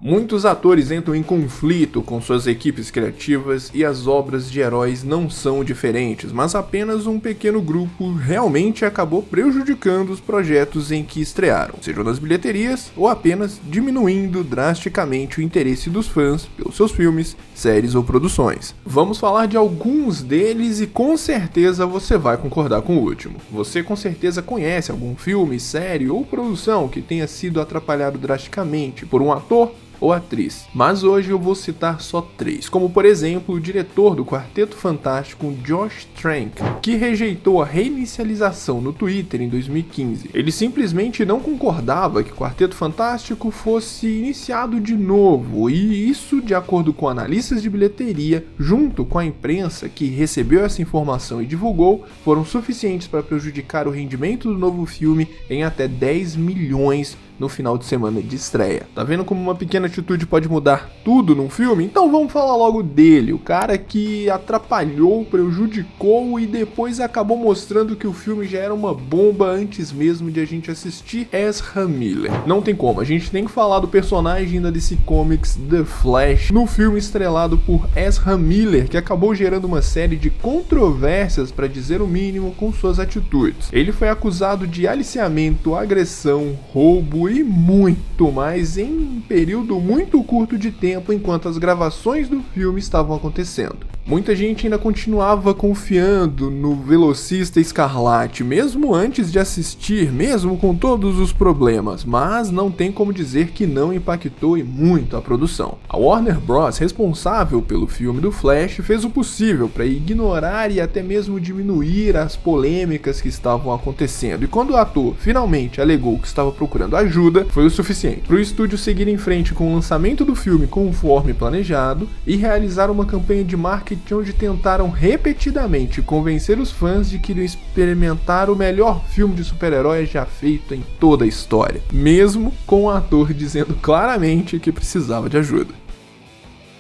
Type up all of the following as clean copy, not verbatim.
Muitos atores entram em conflito com suas equipes criativas e as obras de heróis não são diferentes, mas apenas um pequeno grupo realmente acabou prejudicando os projetos em que estrearam, sejam nas bilheterias ou apenas diminuindo drasticamente o interesse dos fãs pelos seus filmes, séries ou produções. Vamos falar de alguns deles e com certeza você vai concordar com o último. Você com certeza conhece algum filme, série ou produção que tenha sido atrapalhado drasticamente por um ator ou atriz, mas hoje eu vou citar só 3, como por exemplo o diretor do Quarteto Fantástico, Josh Trank, que rejeitou a reinicialização no Twitter em 2015. Ele simplesmente não concordava que Quarteto Fantástico fosse iniciado de novo, e isso, de acordo com analistas de bilheteria, junto com a imprensa que recebeu essa informação e divulgou, foram suficientes para prejudicar o rendimento do novo filme em até 10 milhões no final de semana de estreia. Tá vendo como uma pequena atitude pode mudar tudo num filme? Então vamos falar logo dele, o cara que atrapalhou, prejudicou e depois acabou mostrando que o filme já era uma bomba antes mesmo de a gente assistir, Ezra Miller. Não tem como, a gente tem que falar do personagem da DC Comics, The Flash, no filme estrelado por Ezra Miller, que acabou gerando uma série de controvérsias, para dizer o mínimo, com suas atitudes. Ele foi acusado de aliciamento, agressão, roubo e muito mais em um período muito curto de tempo enquanto as gravações do filme estavam acontecendo. Muita gente ainda continuava confiando no Velocista Escarlate, mesmo antes de assistir, mesmo com todos os problemas, mas não tem como dizer que não impactou e muito a produção. A Warner Bros., responsável pelo filme do Flash, fez o possível para ignorar e até mesmo diminuir as polêmicas que estavam acontecendo, e quando o ator finalmente alegou que estava procurando ajuda, foi o suficiente para o estúdio seguir em frente com o lançamento do filme conforme planejado e realizar uma campanha de marketing onde tentaram repetidamente convencer os fãs de que iriam experimentar o melhor filme de super-heróis já feito em toda a história, mesmo com o ator dizendo claramente que precisava de ajuda.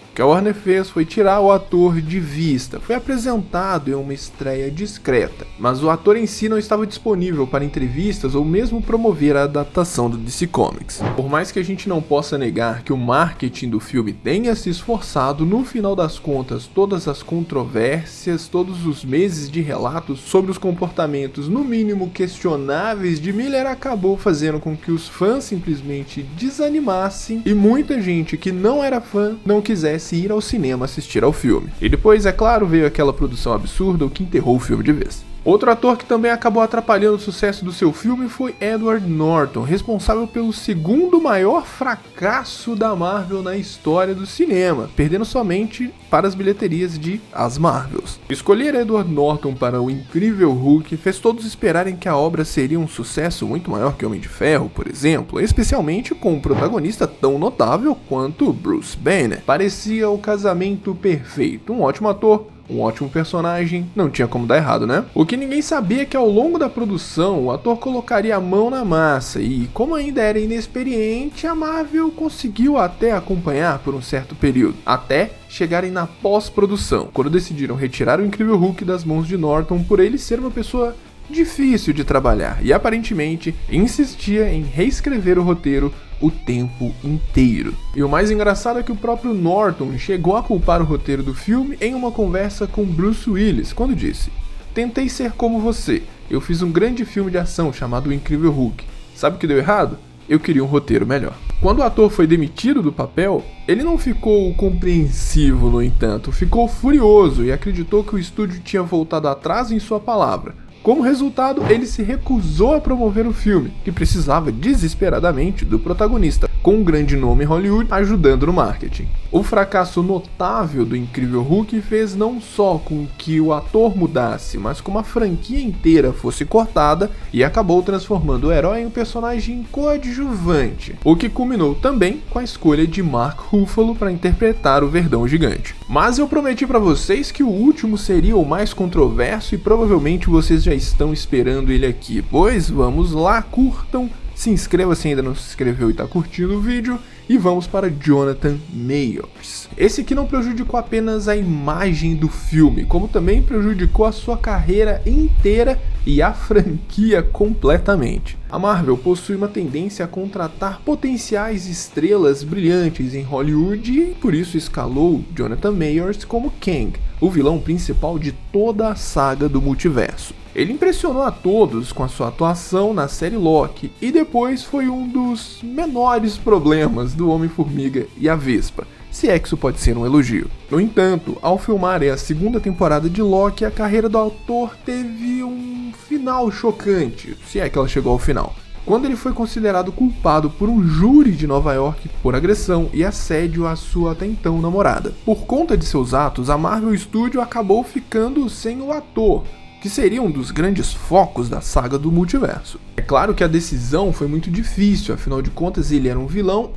O que a Warner fez foi tirar o ator de vista. Foi apresentado em uma estreia discreta, mas o ator em si não estava disponível para entrevistas ou mesmo promover a adaptação do DC Comics. Por mais que a gente não possa negar que o marketing do filme tenha se esforçado, no final das contas, todas as controvérsias, todos os meses de relatos sobre os comportamentos no mínimo questionáveis de Miller acabou fazendo com que os fãs simplesmente desanimassem e muita gente que não era fã não quisesse ir ao cinema assistir ao filme. E depois, é claro, veio aquela produção absurda, o que enterrou o filme de vez. Outro ator que também acabou atrapalhando o sucesso do seu filme foi Edward Norton, responsável pelo segundo maior fracasso da Marvel na história do cinema, perdendo somente para as bilheterias de As Marvels. Escolher Edward Norton para o Incrível Hulk fez todos esperarem que a obra seria um sucesso muito maior que Homem de Ferro, por exemplo, especialmente com um protagonista tão notável quanto Bruce Banner. Parecia o casamento perfeito, um ótimo ator, um ótimo personagem, não tinha como dar errado, né? O que ninguém sabia é que ao longo da produção, o ator colocaria a mão na massa e, como ainda era inexperiente, a Marvel conseguiu até acompanhar por um certo período, até chegarem na pós-produção, quando decidiram retirar o Incrível Hulk das mãos de Norton por ele ser uma pessoa difícil de trabalhar e aparentemente insistia em reescrever o roteiro o tempo inteiro. E o mais engraçado é que o próprio Norton chegou a culpar o roteiro do filme em uma conversa com Bruce Willis, quando disse: "Tentei ser como você, eu fiz um grande filme de ação chamado O Incrível Hulk. Sabe o que deu errado? Eu queria um roteiro melhor." Quando o ator foi demitido do papel, ele não ficou compreensivo, no entanto, ficou furioso e acreditou que o estúdio tinha voltado atrás em sua palavra. Como resultado, ele se recusou a promover o filme, que precisava desesperadamente do protagonista, com um grande nome em Hollywood ajudando no marketing. O fracasso notável do Incrível Hulk fez não só com que o ator mudasse, mas com a franquia inteira fosse cortada e acabou transformando o herói em um personagem coadjuvante, o que culminou também com a escolha de Mark Ruffalo para interpretar o Verdão Gigante. Mas eu prometi para vocês que o último seria o mais controverso e provavelmente vocês já estão esperando ele aqui, pois vamos lá, curtam, se inscreva se ainda não se inscreveu e está curtindo o vídeo, e vamos para Jonathan Majors. Esse aqui não prejudicou apenas a imagem do filme, como também prejudicou a sua carreira inteira e a franquia completamente. A Marvel possui uma tendência a contratar potenciais estrelas brilhantes em Hollywood e por isso escalou Jonathan Majors como Kang, o vilão principal de toda a saga do multiverso. Ele impressionou a todos com a sua atuação na série Loki e depois foi um dos menores problemas do Homem-Formiga e a Vespa, se é que isso pode ser um elogio. No entanto, ao filmarem a segunda temporada de Loki, a carreira do autor teve um final chocante, se é que ela chegou ao final, quando ele foi considerado culpado por um júri de Nova York por agressão e assédio à sua até então namorada. Por conta de seus atos, a Marvel Studios acabou ficando sem o ator, que seria um dos grandes focos da saga do multiverso. É claro que a decisão foi muito difícil, afinal de contas ele era um vilão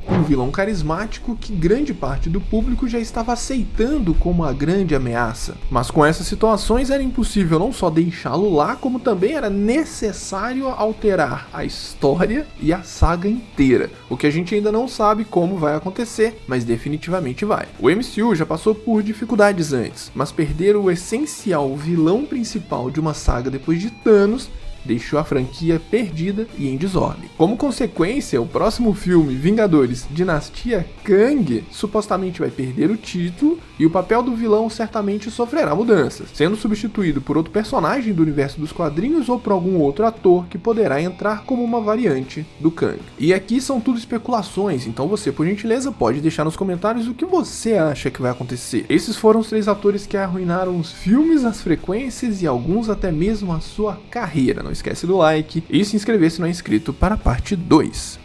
carismático que grande parte do público já estava aceitando como a grande ameaça. Mas com essas situações era impossível não só deixá-lo lá, como também era necessário alterar a história e a saga inteira, o que a gente ainda não sabe como vai acontecer, mas definitivamente vai. O MCU já passou por dificuldades antes, mas perder o essencial vilão principal de uma saga depois de Thanos deixou a franquia perdida e em desordem. Como consequência, o próximo filme, Vingadores Dinastia Kang, supostamente vai perder o título e o papel do vilão certamente sofrerá mudanças, sendo substituído por outro personagem do universo dos quadrinhos ou por algum outro ator que poderá entrar como uma variante do Kang. E aqui são tudo especulações, então você, por gentileza, pode deixar nos comentários o que você acha que vai acontecer. Esses foram os 3 atores que arruinaram os filmes, as frequências e alguns até mesmo a sua carreira. Não esquece do like e se inscrever se não é inscrito para a parte 2.